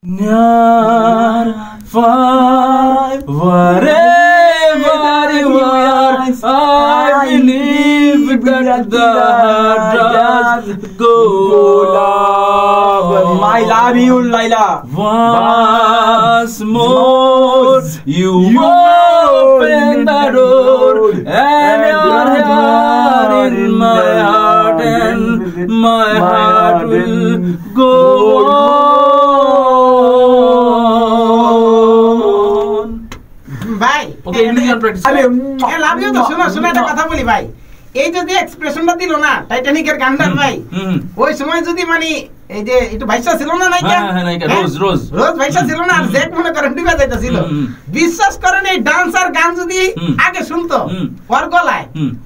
Near, far, wherever you are, I believe that the heart does go on. I love you, Laila. Once more, you open the door, and your heart in my heart, and my heart will go on. ভাই ওকে English গান practice আমি love you তো শোনো একটা কথা বলি ভাই, এই যদি এক্সপ্রেশনটা দিল না টাইটানিকের গানটার ভাই, ওই সময় যদি মানে এই যে একটু ভাইসা ছিল না নায়িকা, হ্যাঁ নায়িকা রোজ ভাইসা ছিল না, আর জ্যাক মনে করেন ডুবে যাইতাছিল, বিশ্বাস করেন এই ডান্সার গান যদি আগে শুনতো ওর গলায়,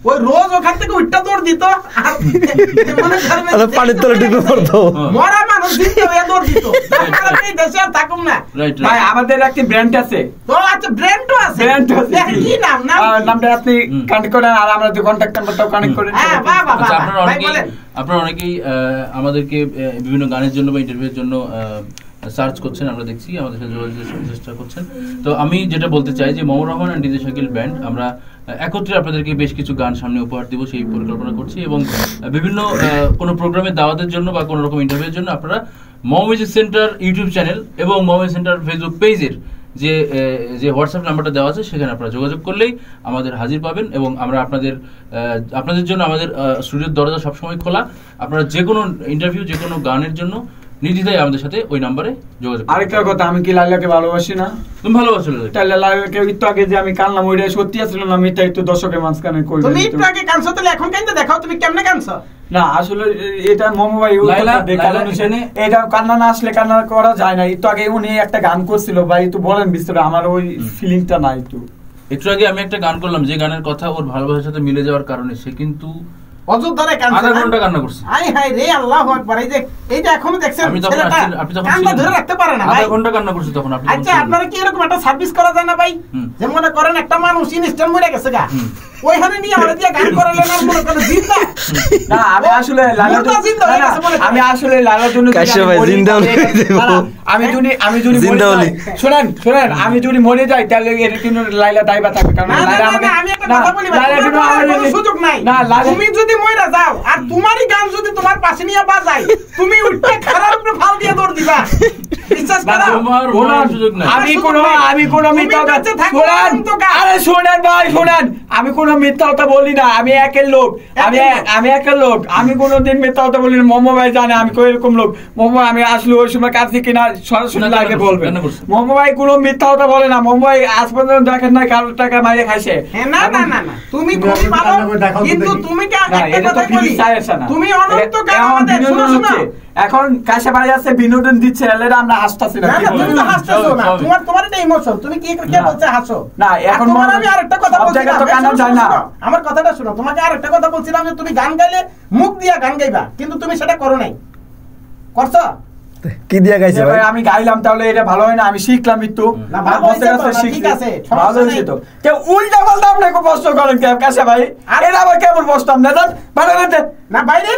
ওই রোজ ওখান থেকে উঠটা দৌড় দিত, আর মনে করেন পানির তলে ডুবে পড়তো, মরা মানুষ দিত এ দৌড় দিত, তারপরে এই দেশে আর থাকুম না। ভাই আমাদের একটা ব্র্যান্ড আছে, তো আচ্ছা ব্র্যান্ডও আছে, কি নাম নামটা আপনি কানেক্ট করেন, আর আমরা যে কন্টাক্ট নাম্বারটাও কানেক্ট করেন। হ্যাঁ বাহ বাহ, আপনারা অনেকেই আমাদেরকে বিভিন্ন গানের জন্য বা ইন্টারভিউর জন্য সার্চ করছেন, আমরা দেখছি আমাদের সাথে যোগাযোগের চেষ্টা করছেন। তো আমি যেটা বলতে চাই যে মমর Rahman and DJ Shakil band আমরা একত্রে আপনাদেরকে বেশ কিছু গান সামনে উপহার দিব সেই পরিকল্পনা করছি, এবং বিভিন্ন কোনো প্রোগ্রামের দাওয়াতের জন্য বা কোনো রকম ইন্টারভিউর জন্য আপনারা মম মিউজিক সেন্টার ইউটিউব চ্যানেল এবং মম মিউজিক সেন্টার ফেসবুক পেজের যে হোয়াটসঅ্যাপ নাম্বারটা দেওয়া আছে সেখানে আপনারা যোগাযোগ করলেই আমাদের হাজির পাবেন, এবং আমরা আপনাদের জন্য আমাদের স্টুডিওর দরজা সবসময় খোলা। আপনারা যে কোনো ইন্টারভিউ যে কোনো গানের জন্য নির্দ্বিধায় আমাদের সাথে ওই নাম্বারে যোগাযোগ। আরেকটা কথা, আমি কি লাইলাকে ভালোবাসি না? তুমি ভালোবাসো তাহলে লাইলাকে একটু আগে যে আমি কানলাম ওইটা সত্যি আসলে না মিথ্যা, একটু দর্শকের মাঝখানে কই তুমি একটু আগে কানছো, তাহলে এখন কাইন্দা দেখাও তুমি কেমনে কানছো। না আসলে এটা মম ভাই এটা কান্না না আসলে কান্না করা যায় না। একটু আগে উনি একটা গান করছিল ভাই, একটু বলেন বিস্তারিত, আমার ওই ফিলিংটা নাই। একটু আগে আমি একটা গান করলাম যে গানের কথা ওর ভালোবাসার সাথে মিলে যাওয়ার কারণে সে কিন্তু অযোধ্যারে কান্না, আধা ঘন্টা কান্না করছে। হাই হাই রে আল্লাহু আকবার, এই যে এখনো দেখছেন ছেলেটা কান্না ধরে রাখতে পারে না ভাই, আধা ঘন্টা কান্না করছে তখন। আপনি আচ্ছা আপনারা কি এরকম একটা সার্ভিস করা যায় না ভাই, যে মনে করেন একটা মানুষ ইনস্ট্যান্ট মরে গেছে গা, ওইখানে নিয়ে আমরা দিয়ে গান করালেন আর মনে করেন জিন্দা না। আমি আসলে লালার জন্য আমি যদি শুনেন আমি যদি মরে যাই তাহলে এর জন্য লাইলা দায়বা থাকবে, কারণ লাইলা আমাকে আমি একটা কথা বলি ভাই, কোনো সুযোগ নাই। তুমি যদি মরে যাও আর তোমারই গান যদি তোমার পাশে নিয়ে বাজাই, তুমি উঠতে খারাপ উপরে ফাল দিয়ে দৌড় দিবা, বিশ্বাস করো। আমি কোনো মিথ্যা কথা, আরে শুনেন ভাই শুনেন, আমি কোনো মিথ্যা কথা বলি না, আমি একের লোক, আমি একের লোক, আমি কোনোদিন মিথ্যা কথা বলি না। মোমো ভাই জানে আমি এরকম লোক। মোমো আমি আসলে ওই সময় কাছে কিনা সরাসরি লাইভে বলবে, মোমো ভাই কোনো মিথ্যা কথা বলে না। মোমো ভাই আজ পর্যন্ত দেখেন না কারোর টাকা মাইরে খাইছে। না না না না, তুমি খুবই ভালো, কিন্তু তুমি কি একটা কথা বলি, তুমি অনন্তকাল আমাদের শুনো শুনো এখন কাছে বাড়ি আছে বিনোদন দিচ্ছে, এলেরা আমরা হাসতাছি না। তুমি তো হাসতেছো না, তোমার এটা ইমোশন, তুমি কি বলতে হাসো না। এখন আমি আরেকটা কথা বলছিলাম, আমার কথাটা শুনো, তোমাকে আরেকটা কথা বলছিলাম যে তুমি গান গাইলে মুখ দিয়া গান গাইবা, কিন্তু তুমি সেটা করো নাই, করছো কি দিয়া গাইছে ভাই? আমি গাইলাম তাহলে এটা ভালো হয় না? আমি শিখলাম একটু, না ভালো হইছে তো, ঠিক আছে ভালো হইছে তো। কেউ উল্টা পাল্টা আপনাকে প্রশ্ন করেন কেন কাছে ভাই? এটা আবার কেমন প্রশ্ন? আপনি জান বাইরে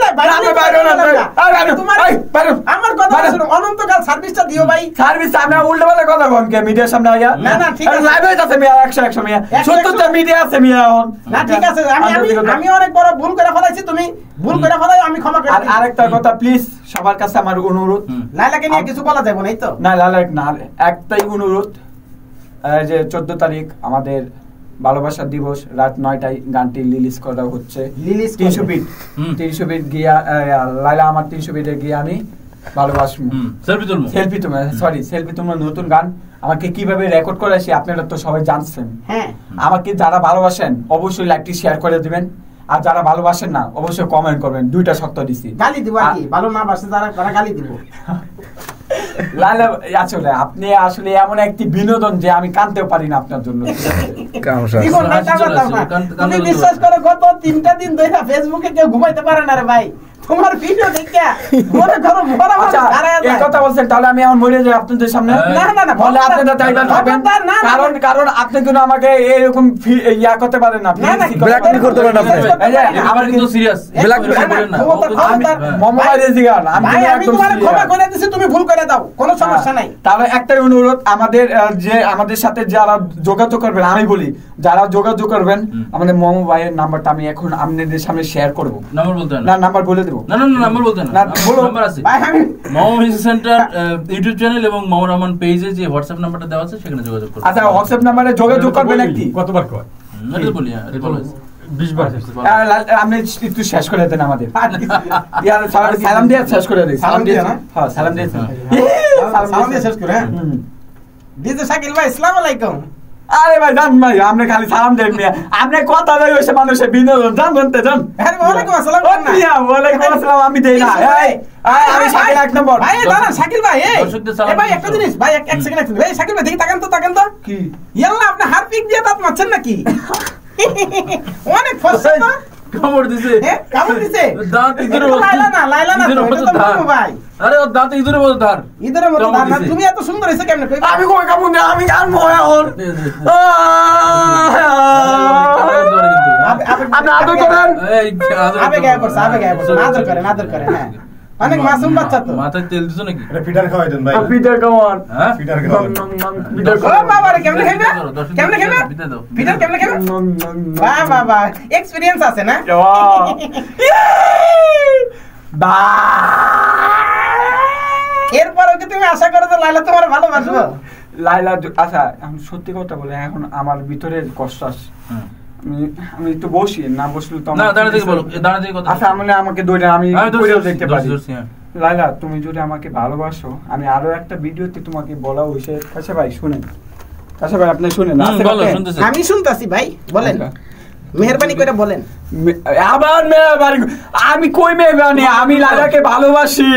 না বাইরে আমার কথা শুনো, অনন্তকাল সার্ভিসটা দিও ভাই। সার্ভিস আমরা উল্টা পাল্টা কথা বলেন কে মিডিয়ার সামনে আইয়া? না না ঠিক আছে, লাইভে আছে মিয়া 100 মিয়া 70টা মিডিয়া আছে মিয়া এখন। না ঠিক আছে, আমি অনেক বড় ভুল করে ফেলাইছি, তুমি ভুল করে ফেলাই আমি ক্ষমা করে দিই। আরেকটা কথা প্লিজ সবার কাছে আমার অনুরোধ, লাইলাকে নিয়ে কিছু বলা যাবে না তো? না লাইলাক না, একটাই অনুরোধ, যে 14 তারিখ আমাদের ভালোবাসা দিবস রাত 9টায় গানটি রিলিজ করা হচ্ছে। 300 ফিট গিয়া লাইলা আমার 300 ফিটে গিয়ে আমি ভালোবাসবো, সেলফি তুলবো নতুন গান। আমাকে কিভাবে রেকর্ড করে আসি আপনারা তো সবাই জানছেন। হ্যাঁ, আমাকে যারা ভালোবাসেন অবশ্যই লাইকটি শেয়ার করে দিবেন, আর যারা ভালোবাসেন না অবশ্যই কমেন্ট করবেন। দুইটা শর্ত দিছি, গালি দিব আর কি, ভালো না বাসে যারা গালি দিব। লাইলা আসলে আপনি আসলে এমন একটি বিনোদন যে আমি কানতেও পারি না আপনার জন্য। তুমি বিশ্বাস করো গত 3টা দিন ধরে ফেসবুকে কেউ ঘুমাইতে পারে না রে ভাই, তোমার ভিডিও দেখে মনে করো বড় বড় হারায় যায়। এই কথা বলছেন তাহলে আমি এখন মরে যাই আপনাদের সামনে। না না না, বলে আপনারা টাইগার থাকবেন, কারণ আপনি কিন্তু আমাকে এরকম ইয়া করতে পারেন না, ব্ল্যাকমেল করতে পারেন আপনি। এই যে আমার কিন্তু সিরিয়াস ব্ল্যাকমেল বলেন না। মোবাইল রেজিগার আমি তোমারে ক্ষমা করে দিছি, তুমি ভুল করে দাও, কোনো সমস্যা নাই। তাহলে একটাই অনুরোধ, আমাদের যে আমাদের সাথে যারা যোগাযোগ করবেন, আমি বলি যারা যোগাযোগ করবেন, আমাদের মোমো ভাইয়ের নাম্বারটা আমি এখন আপনাদের সামনে শেয়ার করব। নাম্বার বলতে না নাম্বার বলে দেব। না না না, নাম্বার বলতে না, নাম্বার আছে। মামা মিউজিক সেন্টার ইউটিউব চ্যানেল এবং মামা রহমান পেজে যে হোয়াটসঅ্যাপ নাম্বারটা দেওয়া আছে সেখানে যোগাযোগ করুন। আচ্ছা, হোয়াটসঅ্যাপ নাম্বারে যোগাযোগ করবেন একটি। কতবার কয়? এটা বলি, এটা বলো 20 বার। আপনি একটু শেষ করে দেন আমাদের। সালাম দিয়ে শেষ করে দিই। সালাম দিয়ে না? হ্যাঁ, সালাম দিয়ে সালাম দিয়ে শেষ করে। হ্যাঁ, ডিজে শাকিল ভাই আসসালামু আলাইকুম। আরে ভাই জান ভাই, আপনি খালি সালাম দেন মিয়া, আপনি কথা বলে ওইসব মানুষের বিনোদন জানেন তো জান। আরে ওয়ালাইকুম আসসালাম ও মিয়া, ওয়ালাইকুম আসসালাম আমি দেই না। আমি শাকিল এক নম্বর। ভাই দাঁড়া শাকিল ভাই, দর্শকদের সালাম ভাই একটা জিনিস ভাই, এক সেকেন্ড এক সেকেন্ড ভাই, শাকিল ভাই দেখি তাকান তো কি ইয়াল্লা আপনি হাত পিক দিয়ে দাঁত মারছেন নাকি? অনেক ফসল তো কামড় দিছে। কামড় দিছে দাঁত ইঁদুরের মতো। লাইলা না ইঁদুরের তো, মতো এটা তো ধার। মামু ভাই আরে ওর দাঁত ইঁদুরের মতো ধার। ইঁদুরের মতো কামড় ধার না, দিছে। তুমি এত সুন্দর হইছো কেমনে কইবা? আমি কই কামু না, আমি গান ময়া হন। আপনি আদর করেন। এই আবে গায়ে পড়ছে আদর করে হ্যাঁ, অনেক মাসুম বাচ্চা তো। মাথায় তেল দিছো নাকি? এটা ফিটার খাওয়াই দেন ভাই। পিটার কামান হ্যাঁ? ফিটার খাওয়াই দেন। পিটার ও বাবা রে, কেমনে খাইবা? কেমনে খাইবা? বিতে দাও। পিটার কেমনে খাইবা? বাবা এক্সপেরিয়েন্স আছে না? এরপরও কি তুমি আশা করো যে লাইলা তোমার ভালোবাসবো? লাইলা আচ্ছা, এখন সত্যি কথা বলে এখন আমার ভিতরে কষ্ট আছে। আমি একটু বসি, না বসলে তো না, দাঁড়া থেকে বলো, দাঁড়া থেকে কথা। আচ্ছা, আমাকে দৌড়ে আমি ধরেও দেখতে পারি। হ্যাঁ। লাইলা, তুমি যদি আমাকে ভালোবাসো, আমি আরো একটা ভিডিওতে তোমাকে বলা হয়েছে। আচ্ছা ভাই শুনেন, আচ্ছা ভাই আপনি শুনেন। বলো, শুনতেছি। আমি শুনতাছি ভাই, বলেন মেহেরবানি করে বলেন। আবার মেহরবানি, আমি কই মেহরবানি, আমি লাইলাকে ভালোবাসি।